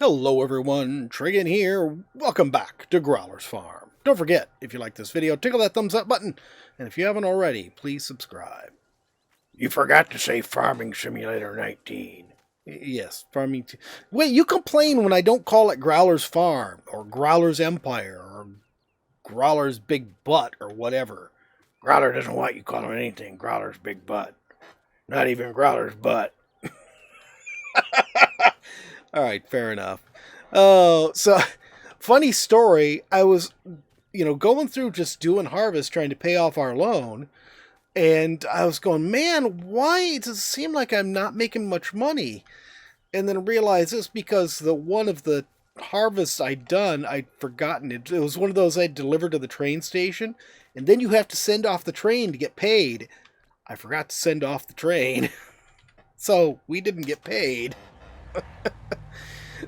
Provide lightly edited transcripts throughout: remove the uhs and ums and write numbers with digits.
Hello everyone, Trigan here. Welcome back to Growler's Farm. Don't forget, if you like this video, tickle that thumbs up button. And if you haven't already, please subscribe. You forgot to say Farming Simulator 19. Yes, farming. Wait, you complain when I don't call it Growler's Farm, or Growler's Empire, or Growler's Big Butt, or whatever. Growler doesn't want you calling anything Growler's Big Butt. Not even Growler's Butt. Alright, fair enough. Oh, so, funny story. I was, going through just doing harvest, trying to pay off our loan. And I was going, man, why does it seem like I'm not making much money? And then I realized it's because one of the harvests I'd done, I'd forgotten it. It was one of those I'd delivered to the train station. And then you have to send off the train to get paid. I forgot to send off the train. So we didn't get paid.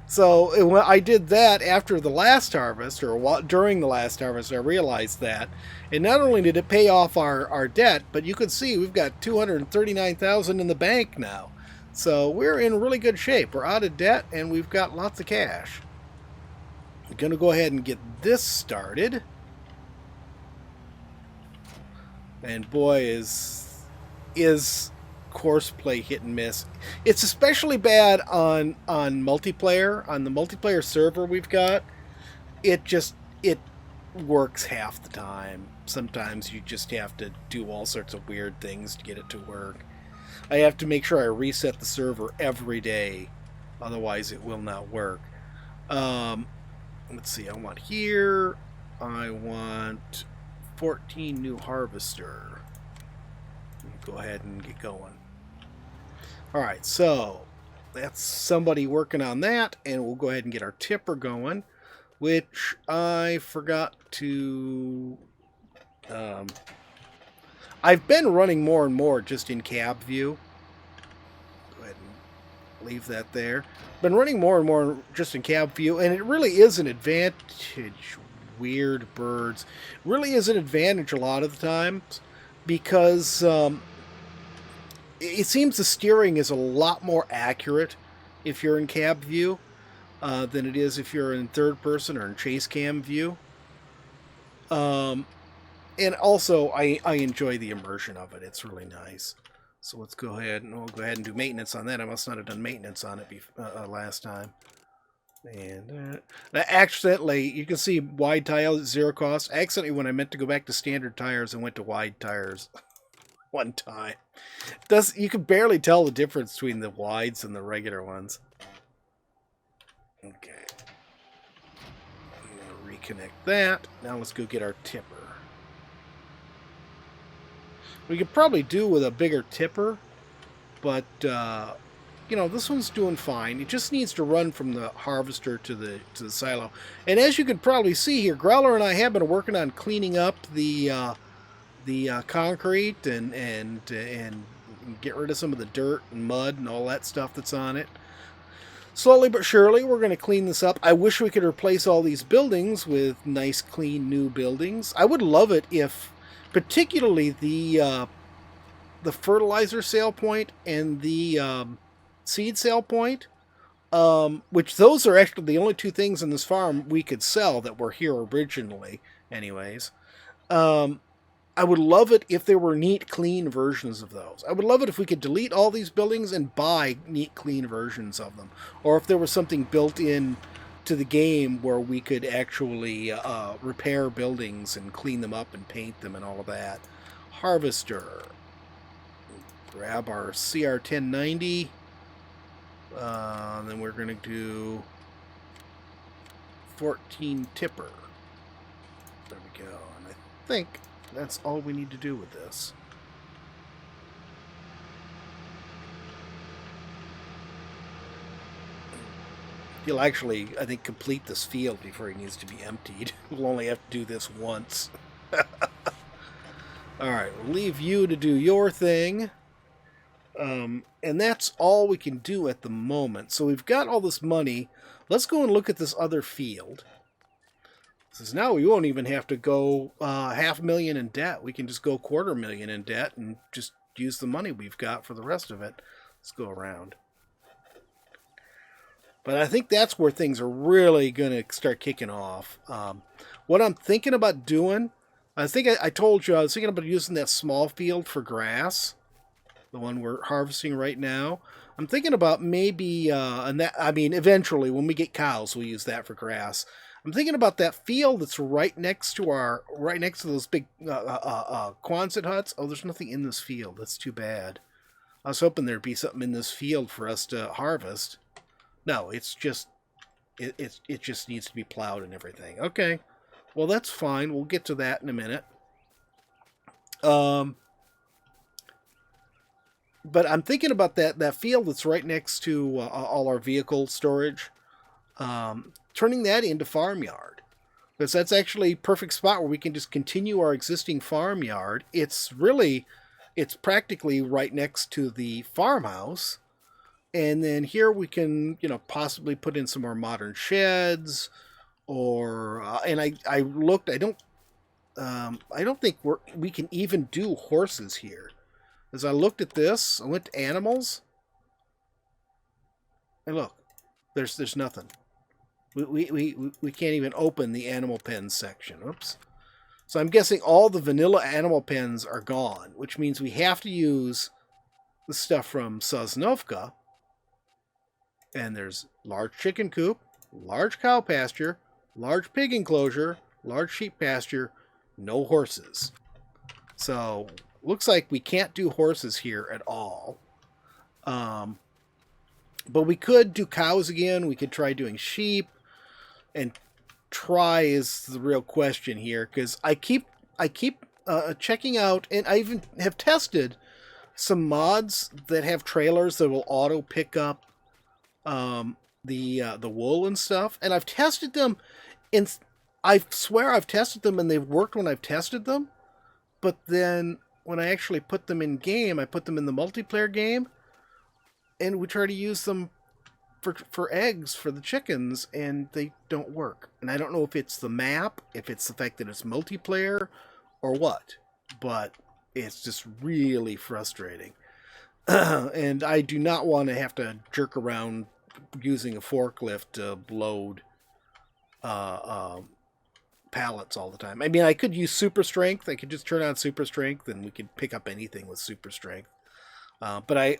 So I did that after the last harvest, or during the last harvest, I realized that. And not only did it pay off our debt, but you can see we've got $239,000 in the bank now. So we're in really good shape. We're out of debt, and we've got lots of cash. I'm going to go ahead and get this started. And boy, is courseplay hit and miss. It's especially bad on multiplayer. On the multiplayer server we've got, it works half the time. Sometimes you just have to do all sorts of weird things to get it to work. I have to make sure I reset the server every day, otherwise it will not work. Let's see, I want here, I want 14 new harvester. Go ahead and get going. Alright, so that's somebody working on that, and we'll go ahead and get our tipper going, which I forgot to... I've been running more and more just in cab view. Go ahead and leave that there. Been running more and more just in cab view, and it really is an advantage. Weird birds. Really is an advantage a lot of the time, because... it seems the steering is a lot more accurate if you're in cab view than it is if you're in third person or in chase cam view. And also, I enjoy the immersion of it. It's really nice. So let's go ahead and we'll go ahead and do maintenance on that. I must not have done maintenance on it last time. And accidentally, you can see wide tires, 0 cost. Accidentally, when I meant to go back to standard tires, I went to wide tires. One time. You can barely tell the difference between the wides and the regular ones. Okay. I'm going to reconnect that. Now let's go get our tipper. We could probably do with a bigger tipper, but, this one's doing fine. It just needs to run from the harvester to the silo. And as you can probably see here, Growler and I have been working on cleaning up the concrete and get rid of some of the dirt and mud and all that stuff that's on it. Slowly but surely, we're going to clean this up. I wish we could replace all these buildings with nice, clean, new buildings. I would love it if, particularly the fertilizer sale point and the seed sale point, which those are actually the only two things in this farm we could sell that were here originally, anyways. I would love it if there were neat, clean versions of those. I would love it if we could delete all these buildings and buy neat, clean versions of them. Or if there was something built in to the game where we could actually repair buildings and clean them up and paint them and all of that. Harvester. Grab our CR1090. Then we're going to do 14 tipper. There we go. And I think that's all we need to do with this. He'll actually, I think, complete this field before he needs to be emptied. We'll only have to do this once. Alright, we'll leave you to do your thing. And that's all we can do at the moment. So we've got all this money. Let's go and look at this other field. Says now we won't even have to go $500,000 in debt. We can just go $250,000 in debt and just use the money we've got for the rest of it. Let's go around. But I think that's where things are really going to start kicking off. What I'm thinking about doing, I think I told you I was thinking about using that small field for grass, the one we're harvesting right now. I'm thinking about maybe, and that I mean, eventually when we get cows, we'll use that for grass. I'm thinking about that field that's right next to those big Quonset huts. Oh, there's nothing in this field. That's too bad. I was hoping there'd be something in this field for us to harvest. No, it's just it just needs to be plowed and everything. Okay, well that's fine. We'll get to that in a minute. But I'm thinking about that field that's right next to all our vehicle storage. Turning that into farmyard, because that's actually a perfect spot where we can just continue our existing farmyard. It's practically right next to the farmhouse. And then here we can, possibly put in some more modern sheds, or and I looked. I don't think we can even do horses here. As I looked at this, I went to animals, and look, there's nothing. We can't even open the animal pens section. Oops. So I'm guessing all the vanilla animal pens are gone, which means we have to use the stuff from Sosnovka. And there's large chicken coop, large cow pasture, large pig enclosure, large sheep pasture, no horses. So looks like we can't do horses here at all. But we could do cows again. We could try doing sheep, and try is the real question here, because I keep checking out, and I even have tested some mods that have trailers that will auto pick up the wool and stuff, and I've tested them, and I swear I've tested them and they've worked when I've tested them, but then when I actually put them in game, I put them in the multiplayer game, and we try to use them for eggs for the chickens, and they don't work. And I don't know if it's the map, if it's the fact that it's multiplayer, or what, but it's just really frustrating. And I do not want to have to jerk around using a forklift to load pallets all the time. I mean, I could use super strength. I could just turn on super strength and we could pick up anything with super strength. But I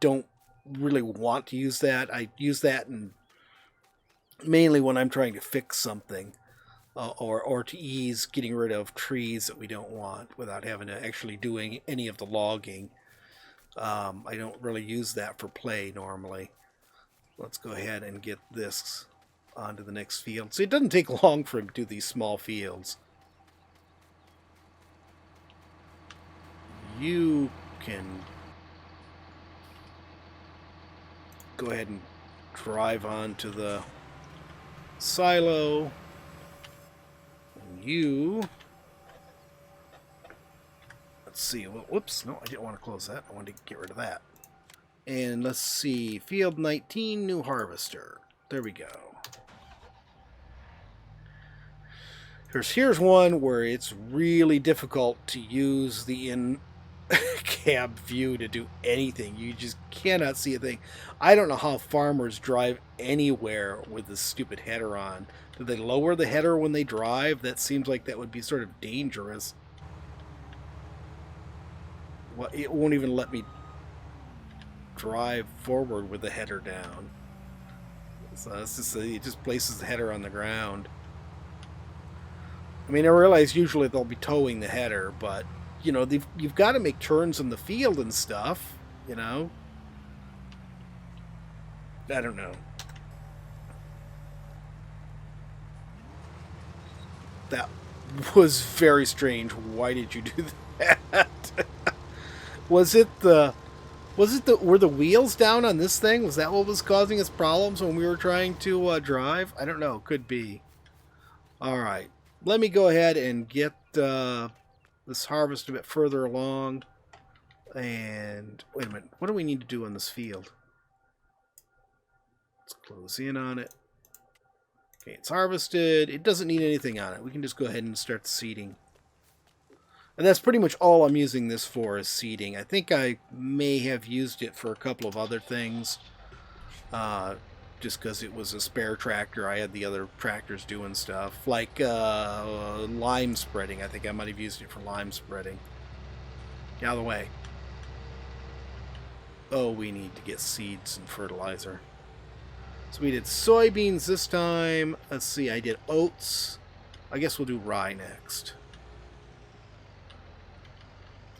don't really want to use that. I use that mainly when I'm trying to fix something, or to ease getting rid of trees that we don't want without having to actually doing any of the logging. I don't really use that for play normally. Let's go ahead and get this onto the next field. So it doesn't take long for him to do these small fields. You can go ahead and drive on to the silo. And you... Let's see. Whoops. No, I didn't want to close that. I wanted to get rid of that. And let's see. Field 19, new harvester. There we go. Here's one where it's really difficult to use the in-cab view to do anything. You just cannot see a thing. I don't know how farmers drive anywhere with this stupid header on. Do they lower the header when they drive? That seems like that would be sort of dangerous. Well, it won't even let me drive forward with the header down. So it's just, it just places the header on the ground. I mean, I realize usually they'll be towing the header, but, you've got to make turns in the field and stuff, I don't know. That was very strange. Why did you do that? Were the wheels down on this thing? Was that what was causing us problems when we were trying to drive? I don't know. Could be. All right. Let me go ahead and get this harvest a bit further along. And wait a minute. What do we need to do on this field? Let's close in on it. Okay, it's harvested. It doesn't need anything on it. We can just go ahead and start the seeding. And that's pretty much all I'm using this for, is seeding. I think I may have used it for a couple of other things. just because it was a spare tractor. I had the other tractors doing stuff, like lime spreading. I think I might have used it for lime spreading. Get out of the way. Oh, we need to get seeds and fertilizer. So we did soybeans this time. Let's see, I did oats. I guess we'll do rye next.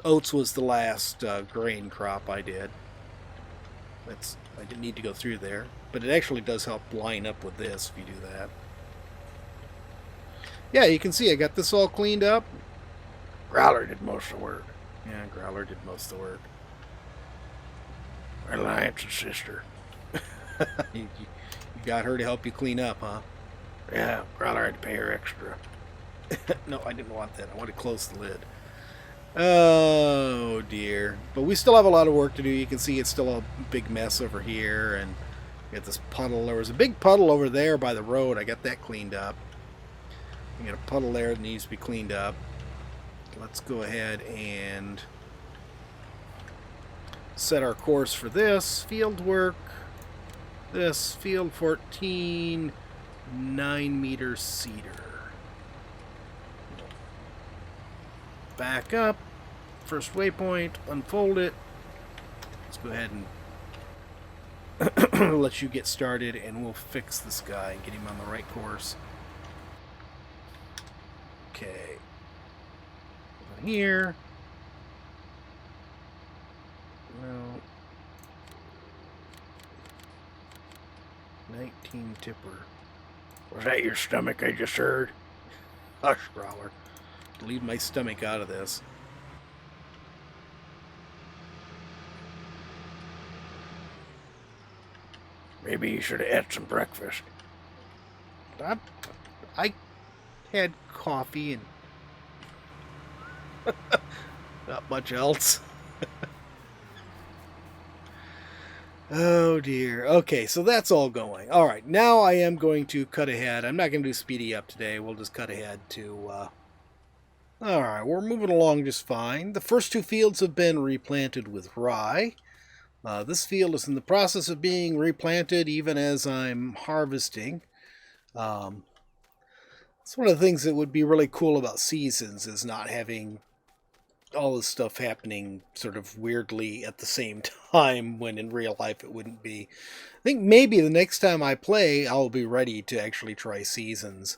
Oats was the last grain crop I did. I didn't need to go through there, but it actually does help line up with this if you do that. Yeah, you can see I got this all cleaned up. Growler did most of the work. Yeah, Growler did most of the work. Reliance's sister. You got her to help you clean up, huh? Yeah, Growler had to pay her extra. No, I didn't want that. I want to close the lid. Oh, dear. But we still have a lot of work to do. You can see it's still a big mess over here. And we got this puddle. There was a big puddle over there by the road. I got that cleaned up. We got a puddle there that needs to be cleaned up. Let's go ahead and set our course for this. Field work. This field 14, 9-meter cedar. Back up. First waypoint. Unfold it. Let's go ahead and let you get started, and we'll fix this guy and get him on the right course. Okay. Over here. Well, 19 tipper. Was that your stomach I just heard? Hush, Growler. Leave my stomach out of this. Maybe you should have had some breakfast. I had coffee and not much else. Oh dear. Okay, so that's all going. All right, now I am going to cut ahead. I'm not going to do speedy up today. We'll just cut ahead to... All right, we're moving along just fine. The first two fields have been replanted with rye. This field is in the process of being replanted even as I'm harvesting. It's one of the things that would be really cool about seasons is not having all this stuff happening sort of weirdly at the same time when in real life it wouldn't be. I think maybe the next time I play, I'll be ready to actually try seasons.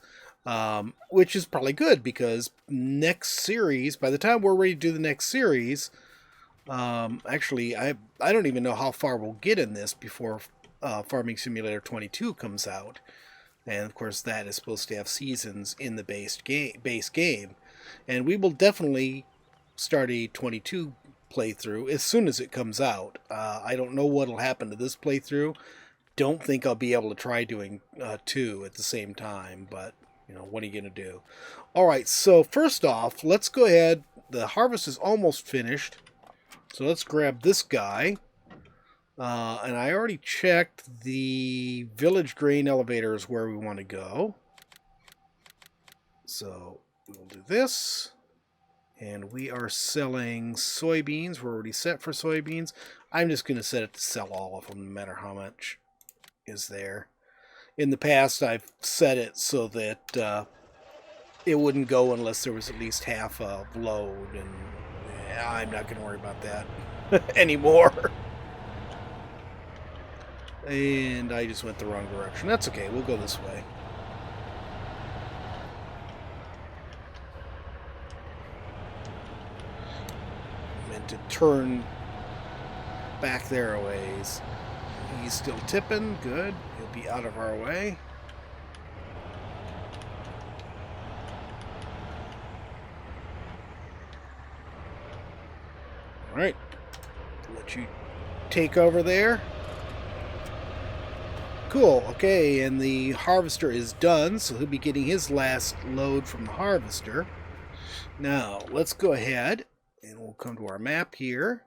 Which is probably good because next series, by the time we're ready to do the next series, actually, I don't even know how far we'll get in this before Farming Simulator 22 comes out. And of course, that is supposed to have seasons in the base game. And we will definitely start a 22 playthrough as soon as it comes out. I don't know what will happen to this playthrough. Don't think I'll be able to try doing 2 at the same time, but you know, what are you going to do? All right, so first off, let's go ahead. The harvest is almost finished. So let's grab this guy. And I already checked the village grain elevators where we want to go. So we'll do this. And we are selling soybeans. We're already set for soybeans. I'm just going to set it to sell all of them, no matter how much is there. In the past, I've set it so that it wouldn't go unless there was at least half a load, and I'm not going to worry about that anymore. And I just went the wrong direction. That's okay, we'll go this way. Meant to turn back there a ways. He's still tipping, good. He'll be out of our way. Alright. Let you take over there. Cool, okay, and the harvester is done, so he'll be getting his last load from the harvester. Now, let's go ahead, and we'll come to our map here,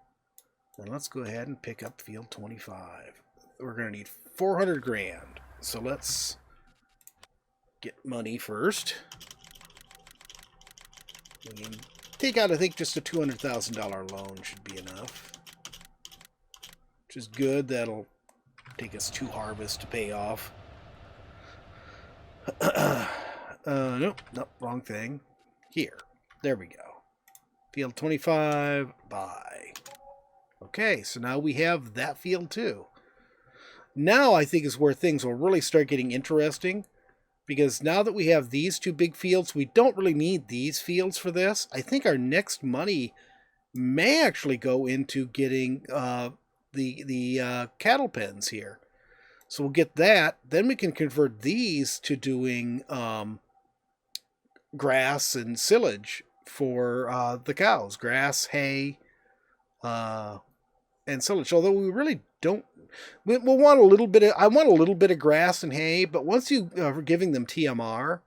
and let's go ahead and pick up field 25. We're going to need 400 grand, so let's get money first. We can take out, I think, just a $200,000 loan should be enough, which is good. That'll take us 2 harvests to pay off. Nope, wrong thing. Here. There we go. Field 25, buy. Okay, so now we have that field too. Now I think is where things will really start getting interesting, because now that we have these 2 big fields, we don't really need these fields for this. I think our next money may actually go into getting the cattle pens here. So we'll get that. Then we can convert these to doing grass and silage for the cows. Grass, hay, and silage. Although we really don't. We'll want a little bit of. I want a little bit of grass and hay, but once you are giving them TMR,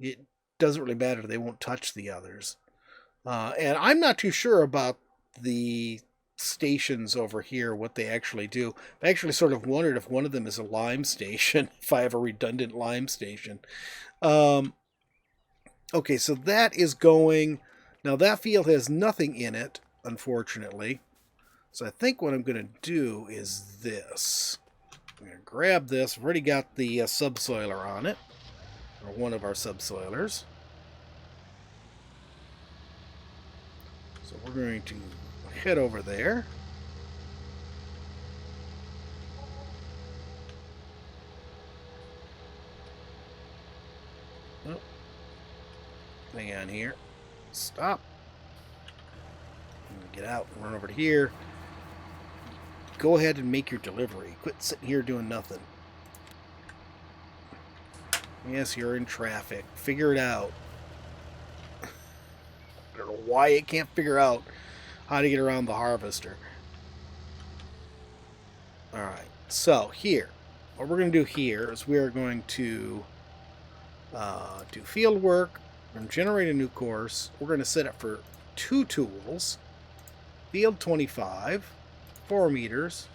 it doesn't really matter. They won't touch the others. And I'm not too sure about the stations over here, what they actually do. I actually sort of wondered if one of them is a lime station, if I have a redundant lime station. Okay, so that is going. Now that field has nothing in it, unfortunately. So I think what I'm going to do is this. I'm going to grab this. I've already got the subsoiler on it, or one of our subsoilers. So we're going to head over there. Oh, hang on here. Stop. Get out and run over to here. Go ahead and make your delivery. Quit sitting here doing nothing. Yes, you're in traffic. Figure it out. I don't know why it can't figure out how to get around the harvester. Alright, so here. What we're going to do here is we are going to do field work. We're going to generate a new course. We're going to set it for 2 tools. Field 25. 4 meters.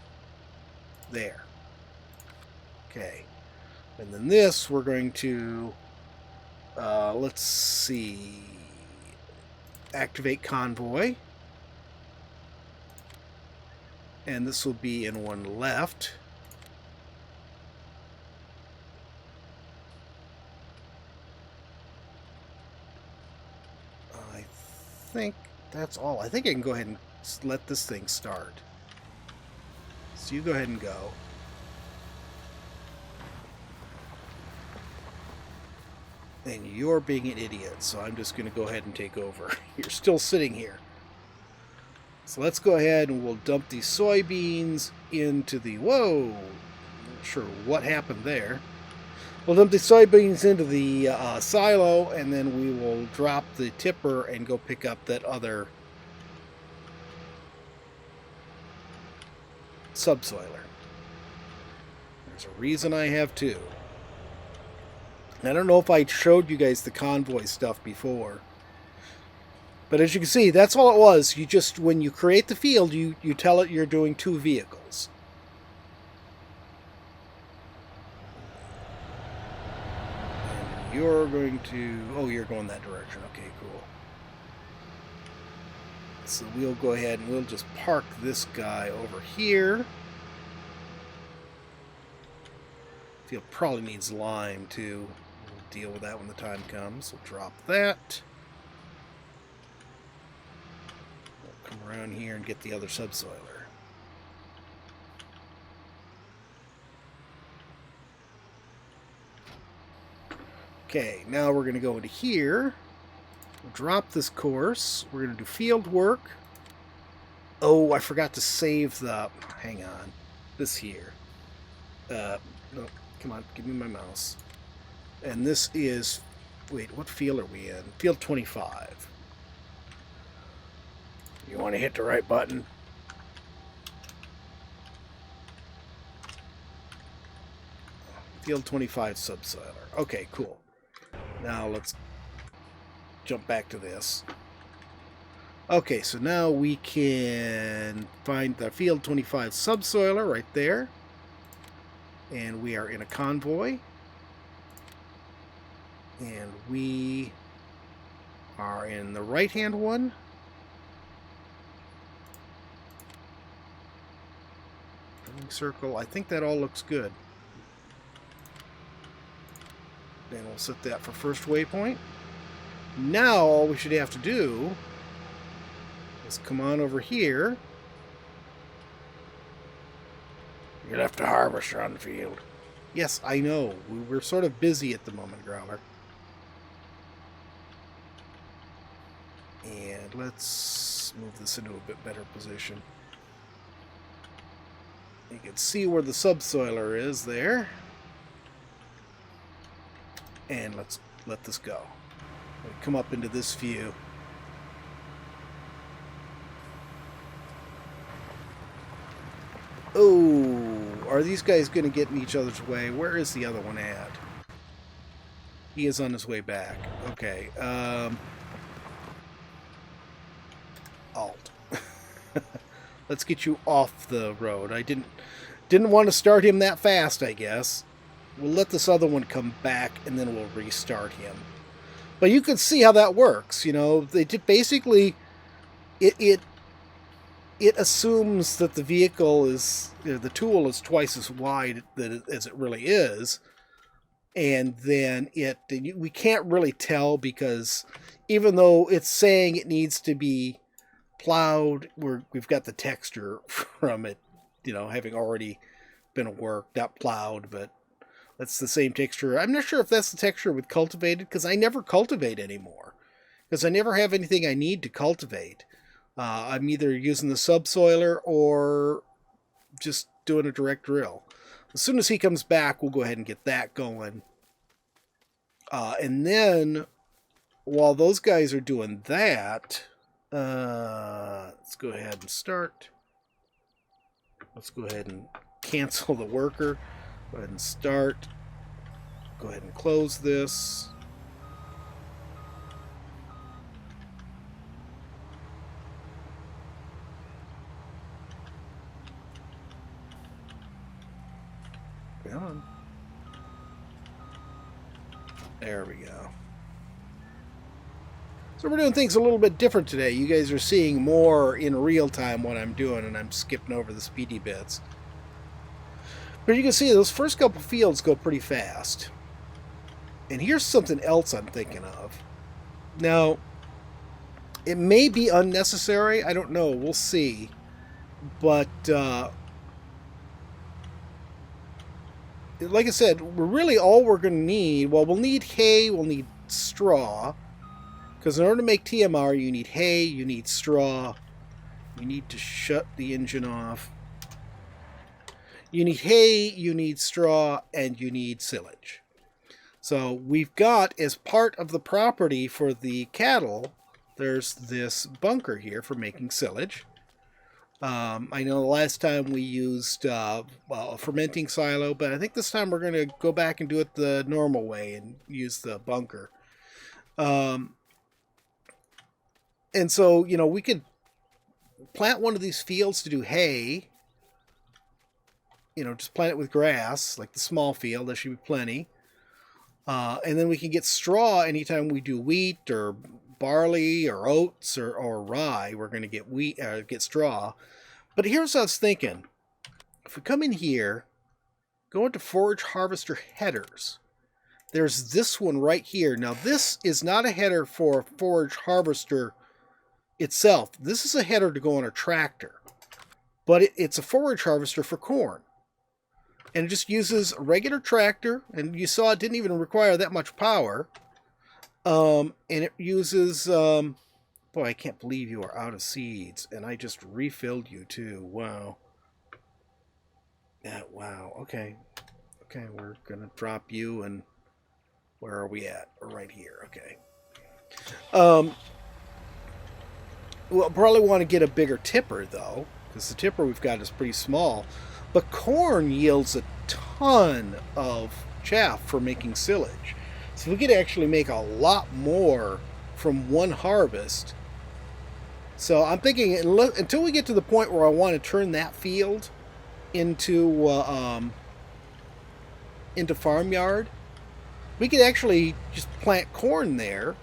There. Okay. And then this, we're going to, let's see, activate convoy. And this will be in 1 left. I think that's all. I think I can go ahead and let this thing start. So you go ahead and go. And you're being an idiot, so I'm just going to go ahead and take over. You're still sitting here. So let's go ahead and we'll dump these soybeans into the... Whoa! Not sure what happened there. We'll dump the soybeans into the silo, and then we will drop the tipper and go pick up that other subsoiler. There's a reason I have 2. I don't know if I showed you guys the convoy stuff before. But as you can see, that's all it was. You just, when you create the field, you tell it you're doing 2 vehicles. And you're going to... Oh, you're going that direction. Okay, cool. So we'll go ahead and we'll just park this guy over here. Field probably needs lime too. We'll deal with that when the time comes. We'll drop that. We'll come around here and get the other subsoiler. Okay, now we're going to go into here. We'll drop this course. We're going to do field work. Oh, I forgot to save the... Hang on. This here. No, come on. Give me my mouse. And this is... Wait, what field are we in? Field 25. You want to hit the right button? Field 25 subsoiler. Okay, cool. Now let's jump back to this. Okay, so now we can find the field 25 subsoiler right there. And we are in a convoy. And we are in the right-hand one. Circle. I think that all looks good. Then we'll set that for first waypoint. Now all we should have to do is come on over here. You left a harvester on the field. Yes, I know. We're sort of busy at the moment, Growler. And let's move this into a bit better position. You can see where the subsoiler is there. And let's let this go. We'll come up into this view. Oh, are these guys going to get in each other's way? Where is the other one at? He is on his way back. Okay. Alt. Let's get you off the road. I didn't want to start him that fast, I guess. We'll let this other one come back, and then we'll restart him. But you can see how that works. You know, they did basically it assumes that the vehicle is, you know, the tool is twice as wide as it really is, and then we can't really tell because even though it's saying it needs to be plowed, we've got the texture from it, you know, having already been worked, not plowed, but that's the same texture. I'm not sure if that's the texture with cultivated, because I never cultivate anymore, because I never have anything I need to cultivate. I'm either using the subsoiler or just doing a direct drill. As soon as he comes back, we'll go ahead and get that going. And then, while those guys are doing that, let's go ahead and start. Let's go ahead and cancel the worker. Go ahead and start. Go ahead and close this. Come on. There we go. So we're doing things a little bit different today. You guys are seeing more in real time what I'm doing, and I'm skipping over the speedy bits. But you can see those first couple fields go pretty fast. And here's something else I'm thinking of. Now, it may be unnecessary. I don't know. We'll see. But, like I said, we're really all we're going to need. Well, we'll need hay. We'll need straw. Because in order to make TMR, you need hay. You need straw. You need to shut the engine off. You need hay, you need straw, and you need silage. So we've got, as part of the property for the cattle, there's this bunker here for making silage. I know the last time we used a fermenting silo, but I think this time we're going to go back and do it the normal way and use the bunker. And so, you know, we could plant one of these fields to do hay. You know, just plant it with grass, like the small field. There should be plenty. And then we can get straw anytime we do wheat or barley or oats or rye. We're going to get straw. But here's what I was thinking. If we come in here, go into forage harvester headers. There's this one right here. Now, this is not a header for forage harvester itself. This is a header to go on a tractor. But it's a forage harvester for corn. And it just uses a regular tractor, and you saw it didn't even require that much power. And it uses, boy, I can't believe you are out of seeds, and I just refilled you too. Wow. Yeah, wow. Okay. Okay, we're gonna drop you, and where are we at? We're right here. Okay. We'll probably want to get a bigger tipper though, because the tipper we've got is pretty small. But corn yields a ton of chaff for making silage. So we could actually make a lot more from one harvest. So I'm thinking until we get to the point where I want to turn that field into farmyard, we could actually just plant corn there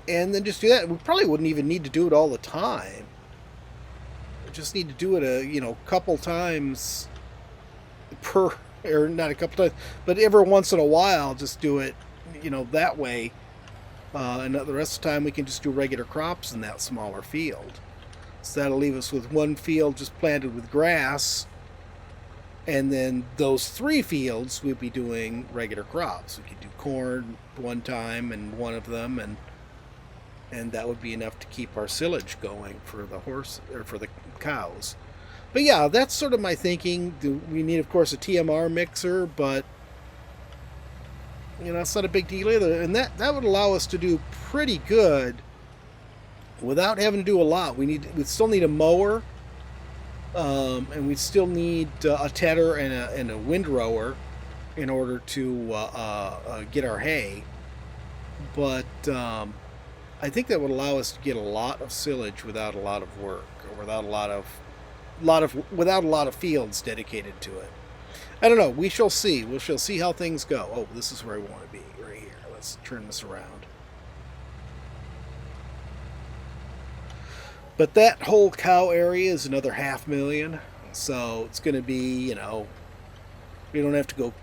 and then just do that. We probably wouldn't even need to do it all the time. just need to do it a couple times per, or not a couple times, but every once in a while, just do it, that way. And the rest of the time we can just do regular crops in that smaller field. So that'll leave us with one field just planted with grass, and then those 3 fields we'd be doing regular crops. We could do corn one time and one of them, and that would be enough to keep our silage going for the horse or for the cows. But yeah, that's sort of my thinking. We need, of course, a TMR mixer, but it's not a big deal either. And that would allow us to do pretty good without having to do a lot. We still need a mower, and we still need a tedder and a windrower in order to get our hay. But I think that would allow us to get a lot of silage without a lot of work, or without a lot of fields dedicated to it. I don't know. We shall see. We shall see how things go. Oh, this is where I want to be, right here. Let's turn this around. But that whole cow area is another 500,000. So it's going to be, we don't have to go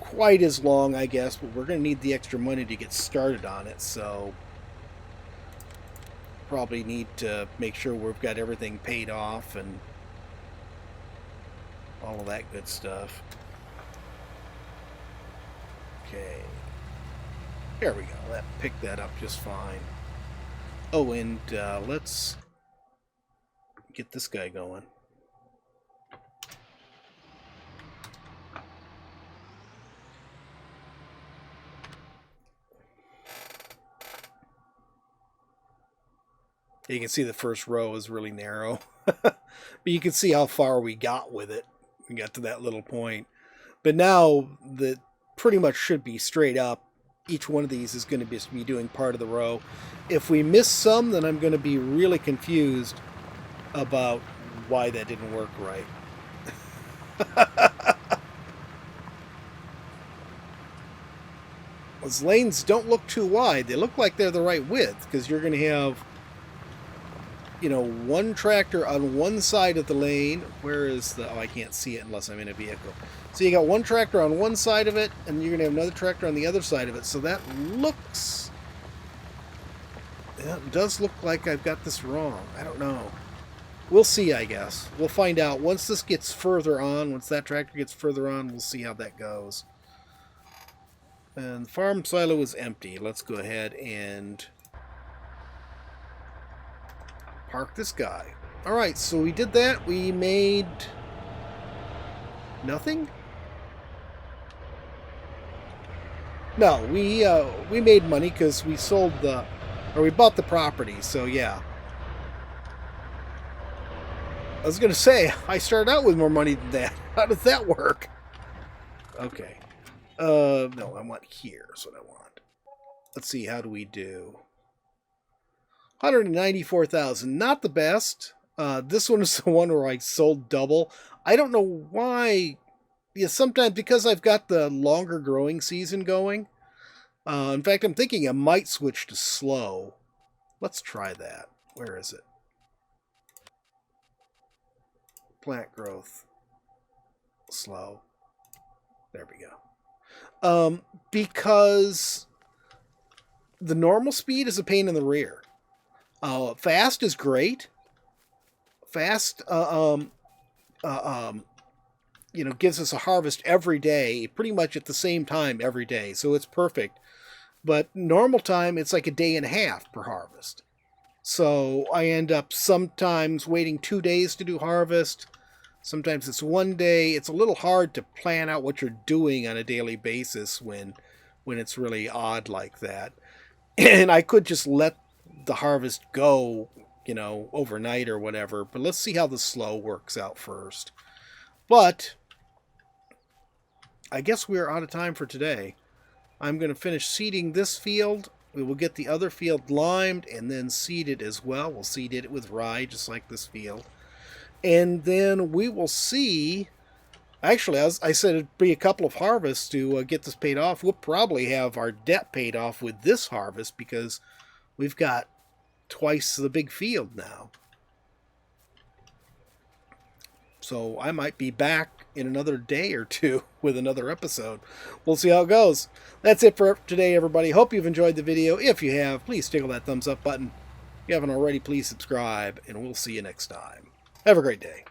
quite as long, I guess, but we're going to need the extra money to get started on it. So probably need to make sure we've got everything paid off and all of that good stuff. Okay. There we go. That picked that up just fine. Oh, and let's get this guy going. You can see the first row is really narrow. But you can see how far we got with it. We got to that little point. But now that pretty much should be straight up. Each one of these is going to be doing part of the row. If we miss some, then I'm going to be really confused about why that didn't work right. Those lanes don't look too wide. They look like they're the right width, because you're going to have one tractor on one side of the lane. Where is the... Oh, I can't see it unless I'm in a vehicle. So you got one tractor on one side of it, and you're going to have another tractor on the other side of it. So that looks... It does look like I've got this wrong. I don't know. We'll see, I guess. We'll find out. Once this gets further on, once that tractor gets further on, we'll see how that goes. And the farm silo is empty. Let's go ahead and park this guy. Alright, so we did that. We made nothing? No, we made money because we sold we bought the property, so yeah. I was going to say, I started out with more money than that. How does that work? Okay. No, I want here is what I want. Let's see, how do we do? 194,000, not the best. This one is the one where I sold double. I don't know why. Yeah, sometimes because I've got the longer growing season going. In fact, I'm thinking I might switch to slow. Let's try that. Where is it? Plant growth. Slow. There we go. Because the normal speed is a pain in the rear. Fast is great. Fast, gives us a harvest every day, pretty much at the same time every day, so it's perfect. But normal time, it's like a day and a half per harvest. So I end up sometimes waiting 2 days to do harvest. Sometimes it's 1 day. It's a little hard to plan out what you're doing on a daily basis when it's really odd like that. And I could just let the harvest go, overnight or whatever. But let's see how the slow works out first. But I guess we're out of time for today. I'm going to finish seeding this field. We will get the other field limed and then seed it as well. We'll seed it with rye, just like this field. And then we will see... Actually, I said it'd be a couple of harvests to get this paid off. We'll probably have our debt paid off with this harvest because we've got twice the big field now. So I might be back in another day or two with another episode. We'll see how it goes. That's it for today, everybody. Hope you've enjoyed the video. If you have, please tickle that thumbs up button. If you haven't already, please subscribe, and we'll see you next time. Have a great day.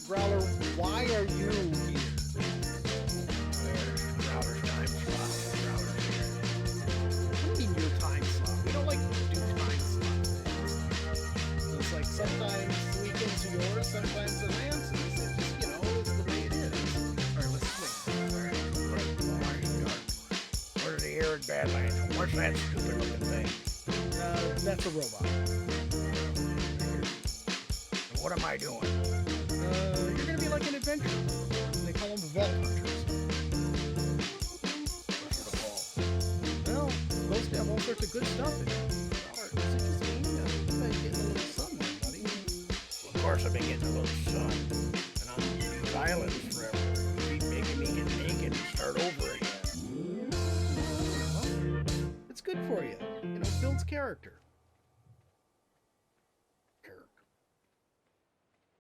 Growler, why are you here? Growler's time slot. Growler's here. What do you mean your time slot? We don't like to do time slot things. It's like sometimes the weekends are yours, sometimes the Lance's. It's just, you know, it's the way it is. Alright, let's swing. Where are the arid badlands? What's that stupid looking thing? That's a robot. What am I doing? You're gonna be like an adventurer. They call them the vault hunters. What's the ball? Well, it's supposed to have all sorts of good stuff in it. Is it just me? You've been getting a little sun there, buddy. Well, of course I've been getting a little sun. And I'm on these islands forever. You keep making me get naked and start over again. Well, it's good for you. You know, it builds character.